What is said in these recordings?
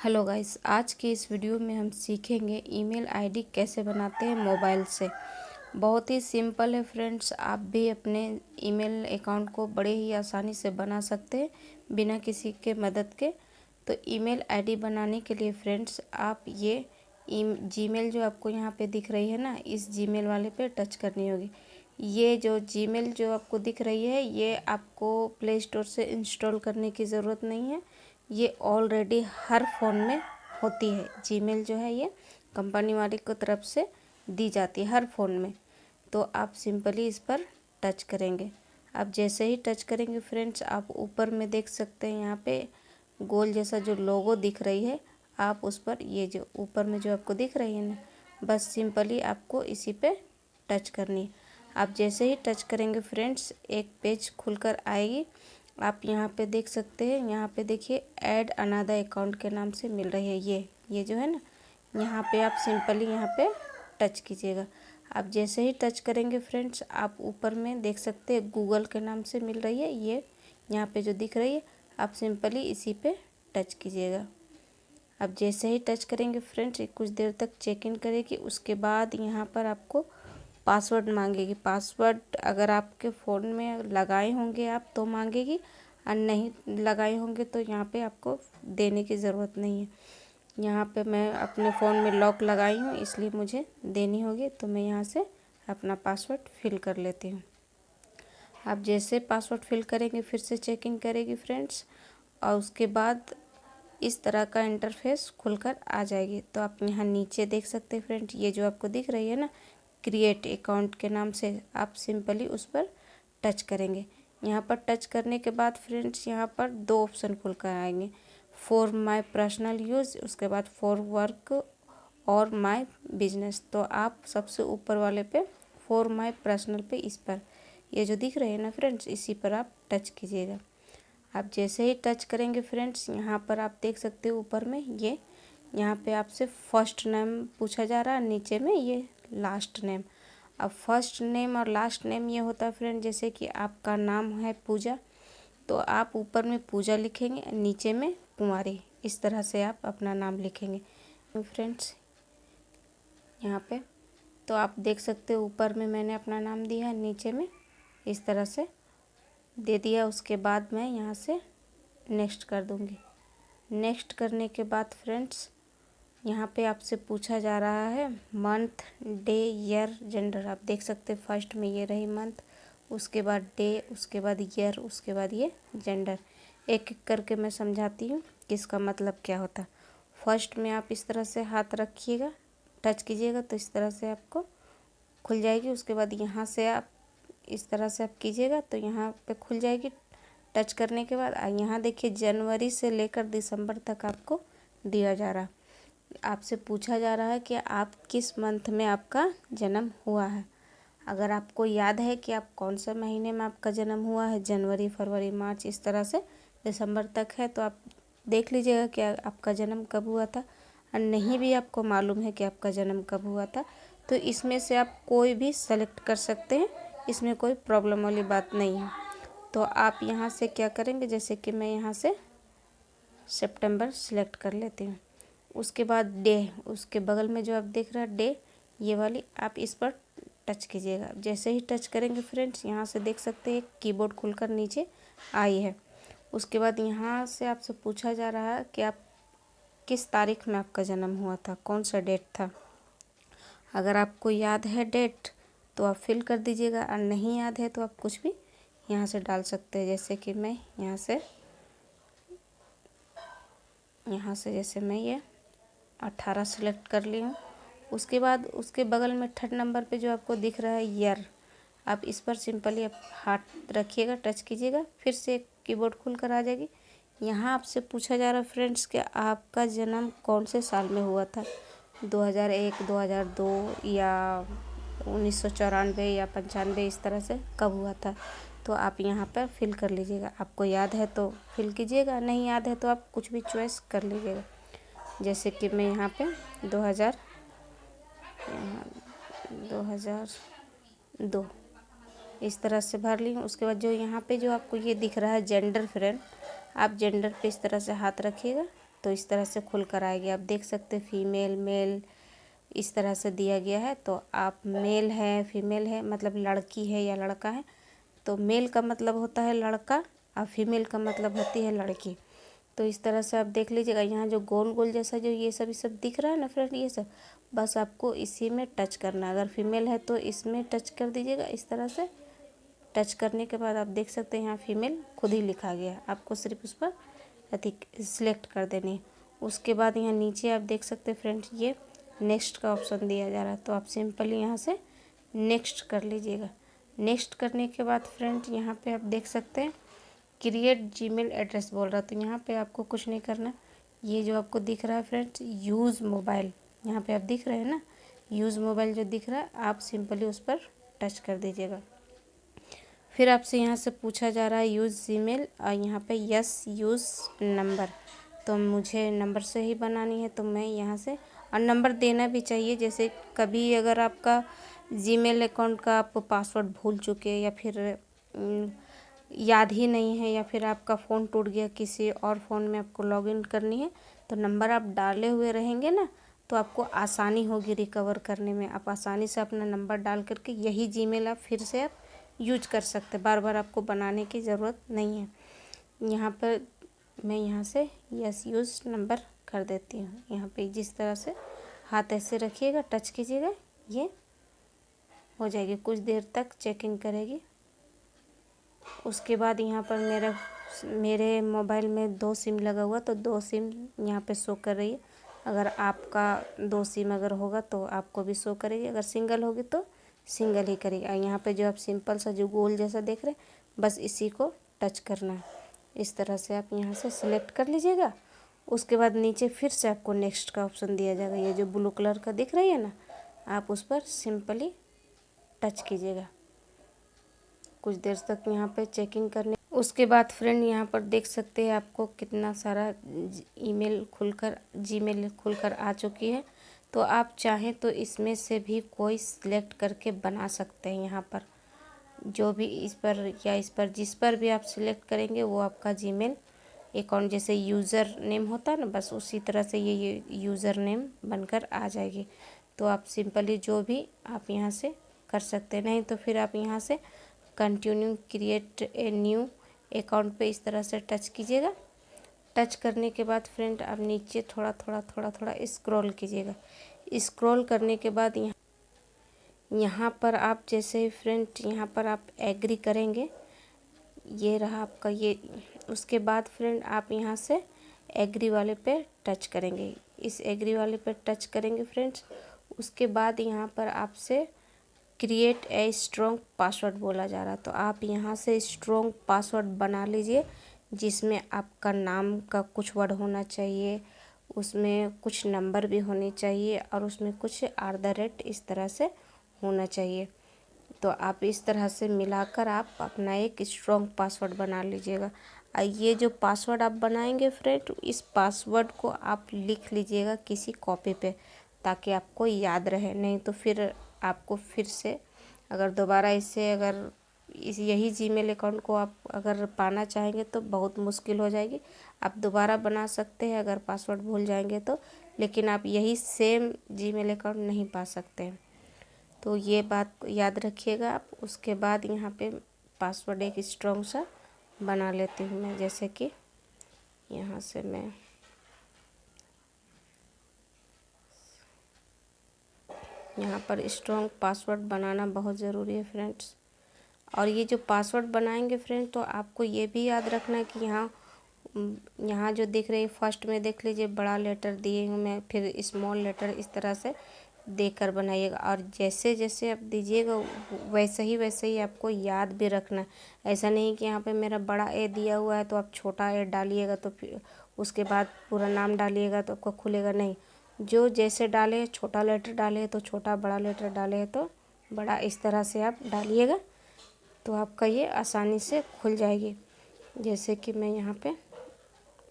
Hello guys, आज के इस वीडियो में हम सीखेंगे ईमेल आईडी कैसे बनाते हैं मोबाइल से। बहुत ही सिंपल है फ्रेंड्स। आप भी अपने ईमेल अकाउंट को बड़े ही आसानी से बना सकते हैं बिना किसी के मदद के। तो ईमेल आईडी बनाने के लिए फ्रेंड्स आप ये जीमेल जो आपको यहाँ पे दिख रही है ना, इस जीमेल वाले पे टच करनी होगी। ये जो जीमेल जो आपको दिख रही है ये आपको प्ले स्टोर से इंस्टॉल करने की ज़रूरत नहीं है। ये ऑलरेडी हर फ़ोन में होती है। जीमेल जो है ये कंपनी वाली की तरफ से दी जाती है हर फ़ोन में। तो आप सिंपली इस पर टच करेंगे। आप जैसे ही टच करेंगे फ्रेंड्स, आप ऊपर में देख सकते हैं यहाँ पे गोल जैसा जो लोगो दिख रही है, आप उस पर ये जो ऊपर में जो आपको दिख रही है ना, बस सिंपली आपको इसी पे टच करनी है। आप जैसे ही टच करेंगे फ्रेंड्स, एक पेज खुलकर आएगी। आप यहाँ पे देख सकते हैं, यहाँ पे देखिए ऐड अनदर अकाउंट के नाम से मिल रही है ये जो है ना, यहाँ पे आप सिंपली यहाँ पे टच कीजिएगा। आप जैसे ही टच करेंगे फ्रेंड्स, आप ऊपर में देख सकते हैं गूगल के नाम से मिल रही है ये यहाँ पे जो दिख रही है, आप सिंपली इसी पे टच कीजिएगा। आप जैसे ही टच करेंगे फ्रेंड्स, कुछ देर तक चेक इन करेगी। उसके बाद यहाँ पर आपको पासवर्ड मांगेगी। पासवर्ड अगर आपके फ़ोन में लगाए होंगे आप तो मांगेगी, और नहीं लगाए होंगे तो यहाँ पे आपको देने की ज़रूरत नहीं है। यहाँ पे मैं अपने फ़ोन में लॉक लगाई हूँ इसलिए मुझे देनी होगी, तो मैं यहाँ से अपना पासवर्ड फिल कर लेती हूँ। आप जैसे पासवर्ड फिल करेंगे फिर से चेक इन करेगी फ्रेंड्स, और उसके बाद इस तरह का इंटरफेस खुलकर आ जाएगी। तो आप यहाँ नीचे देख सकते हैं फ्रेंड्स, ये जो आपको दिख रही है ना क्रिएट अकाउंट के नाम से, आप सिंपली उस पर टच करेंगे। यहाँ पर टच करने के बाद फ्रेंड्स यहाँ पर दो ऑप्शन खुलकर आएंगे, फॉर माय पर्सनल यूज़, उसके बाद फॉर वर्क और माय बिजनेस। तो आप सबसे ऊपर वाले पे फॉर माय पर्सनल पे, इस पर ये जो दिख रहे हैं ना फ्रेंड्स, इसी पर आप टच कीजिएगा। आप जैसे ही टच करेंगे फ्रेंड्स, यहाँ पर आप देख सकते हो ऊपर में ये यहाँ पे आपसे फर्स्ट नेम पूछा जा रहा है, नीचे में ये लास्ट नेम। अब फर्स्ट नेम और लास्ट नेम ये होता है फ्रेंड, जैसे कि आपका नाम है पूजा तो आप ऊपर में पूजा लिखेंगे, नीचे में कुमारी, इस तरह से आप अपना नाम लिखेंगे फ्रेंड्स यहाँ पे। तो आप देख सकते हो ऊपर में मैंने अपना नाम दिया है, नीचे में इस तरह से दे दिया। उसके बाद मैं यहाँ से नेक्स्ट कर दूँगी। नेक्स्ट करने के बाद फ्रेंड्स यहाँ पे आपसे पूछा जा रहा है मंथ, डे, ईयर, जेंडर। आप देख सकते हैं फर्स्ट में ये रही मंथ, उसके बाद डे, उसके बाद ईयर, उसके बाद ये जेंडर। एक एक करके मैं समझाती हूँ कि इसका मतलब क्या होता है। फर्स्ट में आप इस तरह से हाथ रखिएगा, टच कीजिएगा तो इस तरह से आपको खुल जाएगी। उसके बाद यहाँ से आप इस तरह से आप कीजिएगा तो यहाँ पे खुल जाएगी टच करने के बाद। यहाँ देखिए जनवरी से लेकर दिसंबर तक आपको दिया जा रहा है। आपसे पूछा जा रहा है कि आप किस मंथ में आपका जन्म हुआ है। अगर आपको याद है कि आप कौन सा महीने में आपका जन्म हुआ है, जनवरी, फरवरी, मार्च, इस तरह से दिसंबर तक है, तो आप देख लीजिएगा कि आपका जन्म कब हुआ था। और नहीं भी आपको मालूम है कि आपका जन्म कब हुआ था तो इसमें से आप कोई भी सेलेक्ट कर सकते हैं, इसमें कोई प्रॉब्लम वाली बात नहीं है। तो आप यहाँ से क्या करेंगे, जैसे कि मैं यहाँ से सितंबर सेलेक्ट कर लेती हूँ। उसके बाद डे, उसके बगल में जो आप देख रहे हैं डे, ये वाली आप इस पर टच कीजिएगा। जैसे ही टच करेंगे फ्रेंड्स, यहाँ से देख सकते हैं कीबोर्ड खुलकर नीचे आई है। उसके बाद यहाँ से आपसे पूछा जा रहा है कि आप किस तारीख में आपका जन्म हुआ था, कौन सा डेट था। अगर आपको याद है डेट तो आप फिल कर दीजिएगा, और नहीं याद है तो आप कुछ भी यहाँ से डाल सकते हैं। जैसे कि मैं यहाँ से जैसे मैं ये 18 सेलेक्ट कर ली हूँ। उसके बाद उसके बगल में थर्ड नंबर पे जो आपको दिख रहा है ईयर, आप इस पर सिंपली आप हाथ रखिएगा, टच कीजिएगा, फिर से कीबोर्ड खुल कर आ जाएगी। यहाँ आपसे पूछा जा रहा है फ्रेंड्स कि आपका जन्म कौन से साल में हुआ था, 2001, 2002 या 1994 या 95, इस तरह से कब हुआ था। तो आप यहाँ पर फिल कर लीजिएगा। आपको याद है तो फिल कीजिएगा, नहीं याद है तो आप कुछ भी चॉइस कर लीजिएगा। जैसे कि मैं यहाँ पे 2002 इस तरह से भर ली हूँ। उसके बाद जो यहाँ पे जो आपको ये दिख रहा है जेंडर फ्रेंड, आप जेंडर पे इस तरह से हाथ रखिएगा, तो इस तरह से खुल कर आएगी। आप देख सकते हैं फीमेल मेल इस तरह से दिया गया है। तो आप मेल है फीमेल है मतलब लड़की है या लड़का है, तो मेल का मतलब होता है लड़का और फीमेल का मतलब होती है लड़की। तो इस तरह से आप देख लीजिएगा। यहाँ जो गोल गोल जैसा जो ये सब दिख रहा है ना फ्रेंड, ये सब बस आपको इसी में टच करना है। अगर फीमेल है तो इसमें टच कर दीजिएगा। इस तरह से टच करने के बाद आप देख सकते हैं यहाँ फीमेल खुद ही लिखा गया है। आपको सिर्फ उस पर अधिक सिलेक्ट कर देनी है। उसके बाद यहाँ नीचे आप देख सकते हैं फ्रेंड्स, ये नेक्स्ट का ऑप्शन दिया जा रहा है। तो आप सिंपली यहाँ से नेक्स्ट कर लीजिएगा। नेक्स्ट करने के बाद फ्रेंड्स यहाँ पे आप देख सकते हैं क्रिएट जीमेल एड्रेस बोल रहा है। तो यहाँ पे आपको कुछ नहीं करना। ये जो आपको दिख रहा है फ्रेंड्स यूज़ मोबाइल, यहाँ पे आप दिख रहे हैं ना, यूज़ मोबाइल जो दिख रहा है, आप सिंपली उस पर टच कर दीजिएगा। फिर आपसे यहाँ से पूछा जा रहा है यूज़ जीमेल और यहाँ पे यस यूज़ नंबर। तो मुझे नंबर से ही बनानी है, तो मैं यहाँ से, और नंबर देना भी चाहिए। जैसे कभी अगर आपका जीमेल अकाउंट का आप पासवर्ड भूल चुके या फिर याद ही नहीं है या फिर आपका फ़ोन टूट गया, किसी और फ़ोन में आपको लॉगिन करनी है, तो नंबर आप डाले हुए रहेंगे ना, तो आपको आसानी होगी रिकवर करने में। आप आसानी से अपना नंबर डाल करके यही जीमेल आप फिर से आप यूज कर सकते, बार बार आपको बनाने की ज़रूरत नहीं है। यहाँ पर मैं यहाँ से यस यूज़ नंबर कर देती हूँ। यहाँ पे जिस तरह से हाथ ऐसे रखिएगा, टच कीजिएगा, ये हो जाएगी। कुछ देर तक चेकिंग करेगी। उसके बाद यहाँ पर मेरे मोबाइल में 2 सिम लगा हुआ, तो 2 सिम यहाँ पे शो कर रही है। अगर आपका 2 सिम अगर होगा तो आपको भी शो करेगी, अगर सिंगल होगी तो सिंगल ही करेगी। और यहाँ पे जो आप सिंपल सा जो गोल जैसा देख रहे हैं, बस इसी को टच करना है। इस तरह से आप यहाँ से सिलेक्ट कर लीजिएगा। उसके बाद नीचे फिर से आपको नेक्स्ट का ऑप्शन दिया जाएगा। ये जो ब्लू कलर का दिख रही है ना, आप उस पर सिंपली टच कीजिएगा। कुछ देर तक यहाँ पे चेकिंग करने, उसके बाद फ्रेंड यहाँ पर देख सकते हैं आपको कितना सारा जीमेल खुलकर आ चुकी है। तो आप चाहें तो इसमें से भी कोई सिलेक्ट करके बना सकते हैं। यहाँ पर जो भी इस पर जिस पर भी आप सिलेक्ट करेंगे वो आपका जीमेल अकाउंट, जैसे यूज़र नेम होता है ना, बस उसी तरह से ये यूज़र नेम बनकर आ जाएगी। तो आप सिंपली जो भी आप यहाँ से कर सकते हैं। नहीं तो फिर आप यहाँ से continue create a new account पे इस तरह से टच कीजिएगा। टच करने के बाद फ्रेंड आप नीचे थोड़ा थोड़ा स्क्रॉल कीजिएगा। स्क्रॉल करने के बाद यहाँ पर आप जैसे फ्रेंड यहाँ पर आप एग्री करेंगे, ये रहा आपका ये। उसके बाद फ्रेंड आप यहाँ से एग्री वाले पे टच करेंगे। इस एग्री वाले पे टच करेंगे फ्रेंड्स। उसके बाद यहाँ पर आपसे क्रिएट ए स्ट्रॉन्ग पासवर्ड बोला जा रहा है। तो आप यहाँ से स्ट्रॉन्ग पासवर्ड बना लीजिए, जिसमें आपका नाम का कुछ वर्ड होना चाहिए, उसमें कुछ नंबर भी होने चाहिए और उसमें कुछ @ इस तरह से होना चाहिए। तो आप इस तरह से मिलाकर आप अपना एक स्ट्रॉन्ग पासवर्ड बना लीजिएगा। ये जो पासवर्ड आप बनाएंगे फ्रेंड, इस पासवर्ड को आप लिख लीजिएगा किसी कॉपी पे, ताकि आपको याद रहे। नहीं तो फिर आपको फिर से अगर दोबारा यही जीमेल अकाउंट को आप अगर पाना चाहेंगे तो बहुत मुश्किल हो जाएगी। आप दोबारा बना सकते हैं अगर पासवर्ड भूल जाएंगे तो, लेकिन आप यही सेम जीमेल अकाउंट नहीं पा सकते हैं। तो ये बात याद रखिएगा आप। उसके बाद यहाँ पे पासवर्ड एक स्ट्रॉन्ग सा बना लेती हूँ मैं, जैसे कि यहाँ से मैं यहाँ पर स्ट्रॉन्ग पासवर्ड बनाना बहुत ज़रूरी है फ्रेंड्स। और ये जो पासवर्ड बनाएंगे फ्रेंड, तो आपको ये भी याद रखना है कि यहाँ जो दिख रही है फर्स्ट में देख लीजिए बड़ा लेटर दिए हूँ मैं, फिर स्मॉल लेटर इस तरह से देकर बनाइएगा। और जैसे जैसे आप दीजिएगा वैसे ही आपको याद भी रखना। ऐसा नहीं कि यहाँ पे मेरा बड़ा ए दिया हुआ है तो आप छोटा ए डालिएगा, तो फिर उसके बाद पूरा नाम डालिएगा तो आपको खुलेगा नहीं। जो जैसे डाले, छोटा लेटर डाले तो छोटा, बड़ा लेटर डाले तो बड़ा, इस तरह से आप डालिएगा तो आपका ये आसानी से खुल जाएगी। जैसे कि मैं यहाँ पे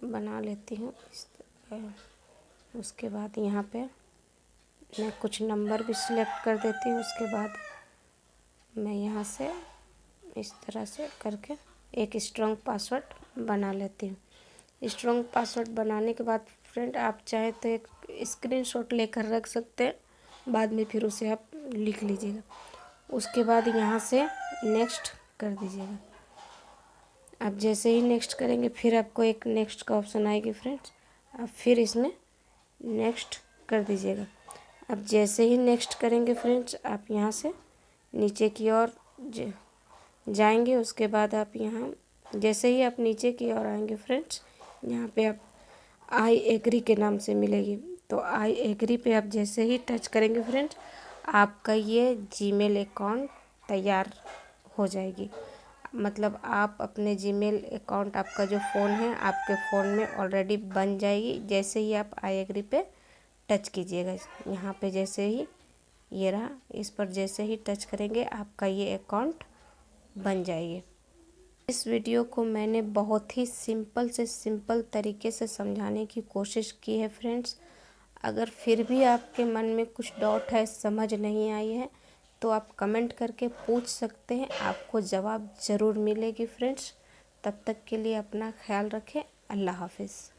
बना लेती हूँ इस तरह। उसके बाद यहाँ पे मैं कुछ नंबर भी सिलेक्ट कर देती हूँ। उसके बाद मैं यहाँ से इस तरह से करके एक स्ट्रॉन्ग पासवर्ड बना लेती हूँ। स्ट्रॉन्ग पासवर्ड बनाने के बाद फ्रेंड आप चाहे तो एक स्क्रीनशॉट लेकर रख सकते हैं, बाद में फिर उसे आप लिख लीजिएगा। उसके बाद यहाँ से नेक्स्ट कर दीजिएगा। आप जैसे ही नेक्स्ट करेंगे फिर आपको एक नेक्स्ट का ऑप्शन आएगी फ्रेंड्स, आप फिर इसमें नेक्स्ट कर दीजिएगा। अब जैसे ही नेक्स्ट करेंगे फ्रेंड्स, आप यहाँ से नीचे की ओर जाएंगे। उसके बाद आप यहाँ जैसे ही आप नीचे की ओर आएंगे फ्रेंड्स, यहाँ पे आप आई एग्री के नाम से मिलेगी। तो आई एग्री पे आप जैसे ही टच करेंगे फ्रेंड्स, आपका ये जीमेल अकाउंट तैयार हो जाएगी। मतलब आप अपने जीमेल अकाउंट, आपका जो फ़ोन है आपके फ़ोन में ऑलरेडी बन जाएगी। जैसे ही आप आई एग्री पे टच कीजिएगा, यहाँ पे जैसे ही ये रहा, इस पर जैसे ही टच करेंगे आपका ये अकाउंट बन जाएगी। इस वीडियो को मैंने बहुत ही सिंपल से सिंपल तरीके से समझाने की कोशिश की है फ्रेंड्स। अगर फिर भी आपके मन में कुछ डाउट है, समझ नहीं आई है, तो आप कमेंट करके पूछ सकते हैं, आपको जवाब ज़रूर मिलेगी फ्रेंड्स। तब तक के लिए अपना ख्याल रखें। अल्लाह हाफिज़।